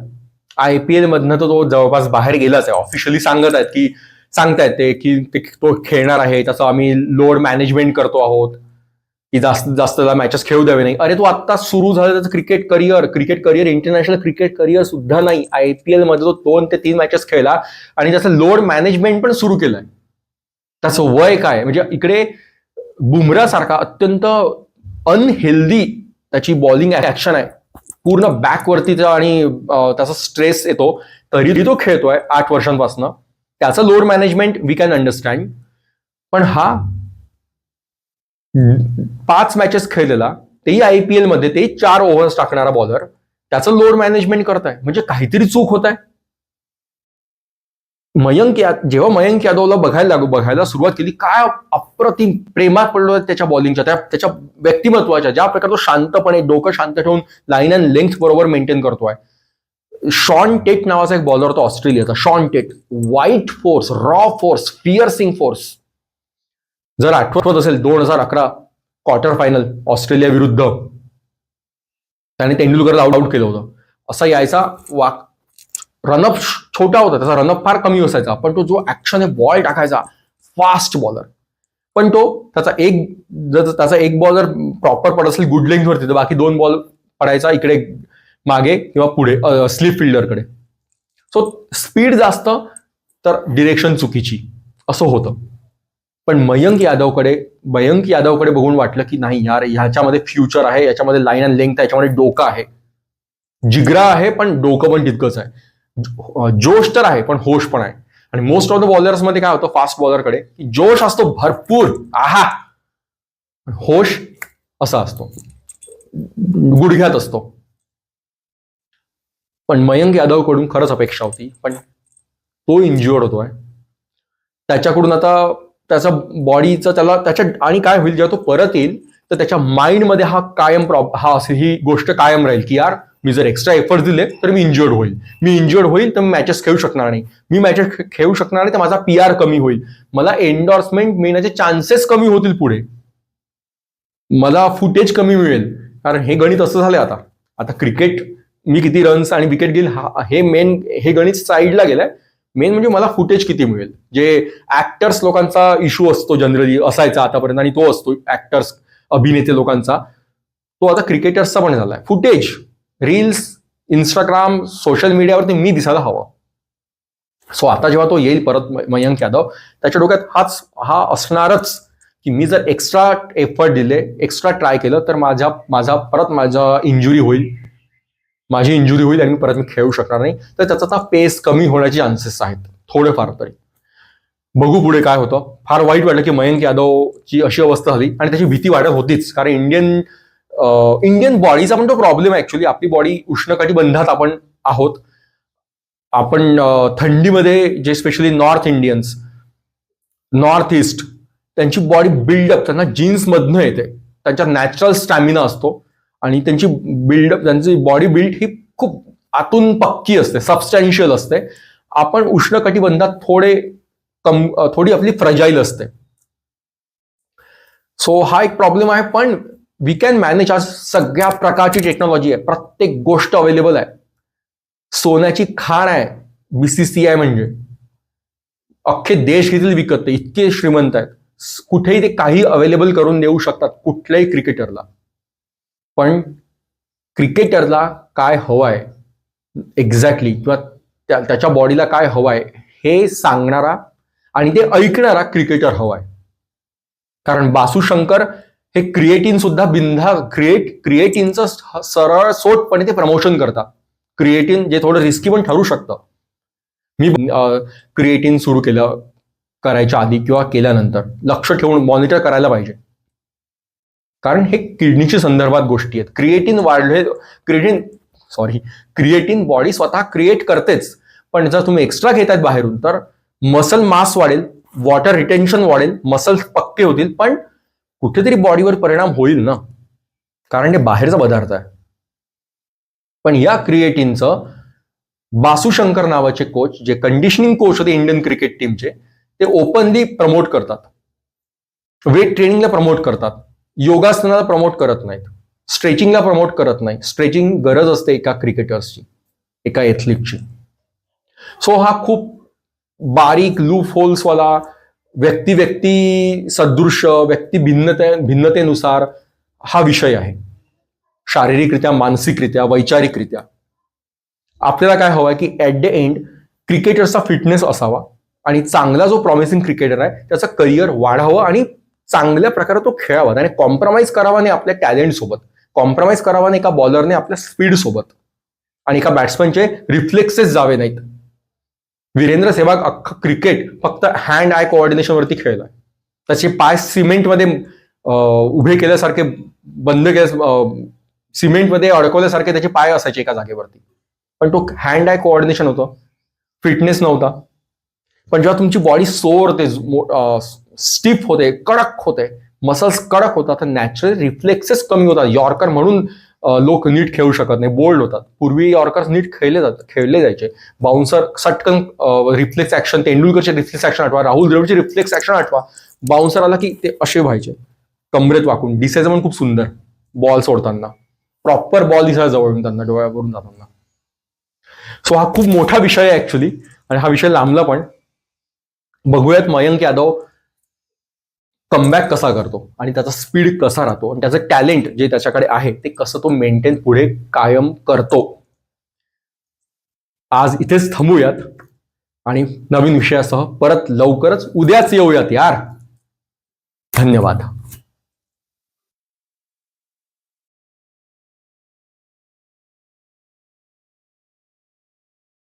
IPL मधनं तो जवळपास बाहेर गेलाच आहे. ऑफिशियली सांगतायत ते की तो खेळणार आहे, त्याचं आम्ही लोड मॅनेजमेंट करतो आहोत की जास्त मॅचेस खेळू द्यावे नाही. अरे तो आत्ता सुरू झालं त्याचं cricket career, international cricket career सुद्धा नाही. IPL मध्ये तो 2 ते 3 मॅचेस खेळला आणि त्याचं लोड मॅनेजमेंट पण सुरू केलंय. त्याचं वय काय, म्हणजे इकडे बुमरा सारखा अत्यंत अनहेल्दी त्याची बॉलिंग ऍक्शन आहे, पूर्ण बॅकवरतीचा, आणि त्याचा स्ट्रेस येतो, तरी तो खेळतोय 8 वर्षांपासून. त्याचं load management we can understand. पण हा 5 मॅचेस खेळलेला, तेही IPL मध्ये, ते 4 ओव्हर्स टाकणारा बॉलर, त्याचं लोड मॅनेजमेंट करताय, म्हणजे काहीतरी चूक होत आहे. जेव्हा मयंक यादवला बघायला सुरुवात केली, काय अप्रतिम प्रेमात पडलो त्याच्या बॉलिंगच्या, त्याच्या व्यक्तिमत्वाच्या, ज्या प्रकारे तो शांतपणे डोकं शांत ठेवून लाईन अँड लेंथ बरोबर मेंटेन करतोय. शॉन टेट नावाचा एक बॉलर होता ऑस्ट्रेलियाचा, Shaun Tait, white force, raw force, piercing force. जर आठवत असेल 2011 क्वार्टर फायनल ऑस्ट्रेलिया विरुद्ध, त्याने तेंडुलकरला आउट केलं होतं. असा यायचा, रनअप छोटा होता, त्याचा रनअप फार कमी असायचा, पण तो जो ऍक्शन बॉल टाकायचा, फास्ट बॉलर. पण तो त्याचा एक बॉल जर प्रॉपर पडत असेल गुड लेंथ वरती, तर बाकी 2 बॉल पडायचा इकडे मागे किंवा पुढे स्लिप फिल्डरकडे. सो स्पीड जास्त तर डिरेक्शन चुकीची, असं होतं. पण मयंक यादवकडे बघून वाटलं की नाही यार, ह्याच्यामध्ये फ्युचर आहे, याच्यामध्ये लाईन अँड लेंथ आहे, याच्यामध्ये डोकं आहे, जिगरा आहे, पण डोकं पण तितकंच आहे. जोश तर आहे, पण होश पण आहे. आणि मोस्ट ऑफ द बॉलर्स मध्ये काय होतं फास्ट बॉलरकडे, की जोश असतो भरपूर, होश असा असतो, गुडघ्यात असतो. पण मयंक यादवकडून खरंच अपेक्षा होती, पण तो इंज्युअर्ड होतोय. त्याच्याकडून आता त्याचा बॉडीचं आणि काय होईल, जेव्हा तो परत येईल तर त्याच्या माइंडमध्ये ही गोष्ट कायम राहील की यार, मी जर एक्स्ट्रा एफर्ट दिले तर मी इंज्युअर्ड होईल, तर मी मॅचेस खेळू शकणार नाही, तर माझा PR कमी होईल, मला एंडोर्समेंट मिळण्याचे चान्सेस कमी होतील, पुढे मला फुटेज कमी मिळेल. कारण हे गणित असं झालंय आता क्रिकेट, मी किती रन्स आणि विकेट घेईल हे गणित साईडला गेलंय. मेन म्हणजे मला फुटेज किती मिळेल, जे ऍक्टर्स लोकांचा इश्यू असतो जनरली, असायचा आतापर्यंत, आणि तो असतो ऍक्टर्स अभिनेते लोकांचा, तो आता क्रिकेटर्सचा पण झालाय. फुटेज, रील्स, इंस्टाग्राम, सोशल मीडियावरती मी दिसायला हवं. सो आता जेव्हा तो येईल परत मयंक यादव, त्याच्या डोक्यात हा असणारच की मी जर एक्स्ट्रा एफर्ट दिले, एक्स्ट्रा ट्राय केलं तर माझा इंजुरी होईल, माझी इंजुरी होईल आणि परत मी खेळू शकणार नाही. तर त्याचा पेस कमी होण्याचे चान्सेस आहेत थोडेफार तरी. बघू पुढे काय होतं. फार वाईट वाटलं की मयंक यादवची अशी अवस्था झाली आणि त्याची भीती वाढत होतीच, कारण इंडियन बॉडीचा पण तो प्रॉब्लेम आहे ऍक्च्युली. आपली बॉडी उष्णकटिबंधात आपण आहोत. आपण थंडीमध्ये जे specially north Indians, north east, त्यांची बॉडी बिल्डअप त्यांना जीन्स मधनं येते. त्यांचा नॅचरल स्टॅमिना असतो आणि त्यांची बॉडी बिल्ड ही खूप आतून पक्की असते, सबस्टॅन्शियल असते. आपण उष्णकटिबंधात थोडी आपली फ्रजाईल असते. सो हा एक प्रॉब्लेम आहे, पण वी कॅन मॅनेज. आज सगळ्या प्रकारची टेक्नॉलॉजी आहे, प्रत्येक गोष्ट अवेलेबल आहे. सोन्याची खाण आहे BCCI, म्हणजे अख्खे देश घेतील विकत, ते इतके श्रीमंत आहेत. कुठेही ते काही अवेलेबल करून देऊ शकतात कुठल्याही क्रिकेटरला. पण क्रिकेटरला काय हवंय एक्झॅक्टली, किंवा त्याच्या बॉडीला काय हवंय हे सांगणारा आणि ते ऐकणारा क्रिकेटर हवाय. कारण बासू शंकर हे क्रिएटिन सुद्धा क्रिएटिनचं सरळ सोटपणे ते प्रमोशन करतात. क्रिएटिन जे थोडं रिस्की पण ठरू शकतं. मी क्रिएटिन सुरू करायच्या आधी किंवा केल्यानंतर लक्ष ठेवून मॉनिटर करायला पाहिजे, कारण हे किडनीच्या संदर्भात गोष्टी आहेत. क्रिएटिन बॉडी स्वतः क्रिएट करतेच, पण जर तुम्ही एक्स्ट्रा घेतायत बाहेरून तर मसल मास वाढेल, वॉटर रिटेन्शन वाढेल, मसल्स पक्के होतील, पण कुठेतरी बॉडीवर परिणाम होईल ना, कारण ते बाहेरचा पदार्थ आहे. पण या क्रिएटिनचं बासू शंकर नावाचे कोच, जे कंडिशनिंग कोच होते इंडियन क्रिकेट टीमचे, ते ओपनली प्रमोट करतात. वेट ट्रेनिंगला प्रमोट करतात, योगासनाला प्रमोट करत नाहीत, स्ट्रेचिंगला प्रमोट करत नाही. स्ट्रेचिंग गरज असते एका क्रिकेटर्सची, एका एथलीटची. सो हा खूप बारीक लूप होल्सवाला, व्यक्ती सदृश, व्यक्ती भिन्नतेनुसार हा विषय आहे. शारीरिकरित्या, मानसिकरित्या, वैचारिकरित्या आपल्याला काय हवंय की ऍट द एंड क्रिकेटरचा फिटनेस असावा आणि चांगला जो प्रॉमिसिंग क्रिकेटर आहे त्याचं करिअर वाढावं आणि चांगल्या प्रकारे तो खेळावा. आणि कॉम्प्रोमाइज करावा नाही आपल्या टॅलेंट सोबत, कॉम्प्रोमाइज करावा नाही एका बॉलरने आपल्या स्पीड सोबत, आणि एका बॅट्समनचे रिफ्लेक्सेस जावे नाहीत. वीरेंद्र सेहवाग अख्खं क्रिकेट फक्त हँड आय कोऑर्डिनेशनवरती खेळलाय. त्याचे पाय सिमेंटमध्ये उभे केल्यासारखे, सिमेंटमध्ये अडकवल्यासारखे त्याचे पाय असायचे एका जागेवरती, पण तो हँड आय कोऑर्डिनेशन होतं, फिटनेस नव्हता. पण जेव्हा तुमची बॉडी सोर होते, स्टिफ होते, कडक होते, मसल्स कडक होतात, तर नॅचरल रिफ्लेक्सेस कमी होतात. यॉर्कर म्हणून लोक नीट खेळू शकत नाही, बोल्ड होतात. पूर्वी यॉर्कर्स नीट खेळले जायचे. बाउन्सर सटकन रिफ्लेक्स ऍक्शन, तेंडुलकरचे रिफ्लेक्स ऍक्शन आठवा, राहुल द्रविडचे रिफ्लेक्स ऍक्शन आठवा. बाउन्सर आला की ते असे व्हायचे, कमरेत वाकून. दिसायचं पण खूप सुंदर बॉल सोडताना, प्रॉपर बॉल दिसायला जवळून त्यांना, डोळ्यावरून जाताना. सो हा खूप मोठा विषय आहे ऍक्च्युली, आणि हा विषय लांबला पण. बघूयात मयंक यादव कमबॅक कसा करतो आणि त्याचा स्पीड कसा राहतो आणि त्याचं टॅलेंट जे त्याच्याकडे आहे ते कसं तो मेंटेन पुढे कायम करतो. आज इथेच थांबूयात आणि नवीन विषयासह परत लवकरच उद्याच येऊयात यार. धन्यवाद.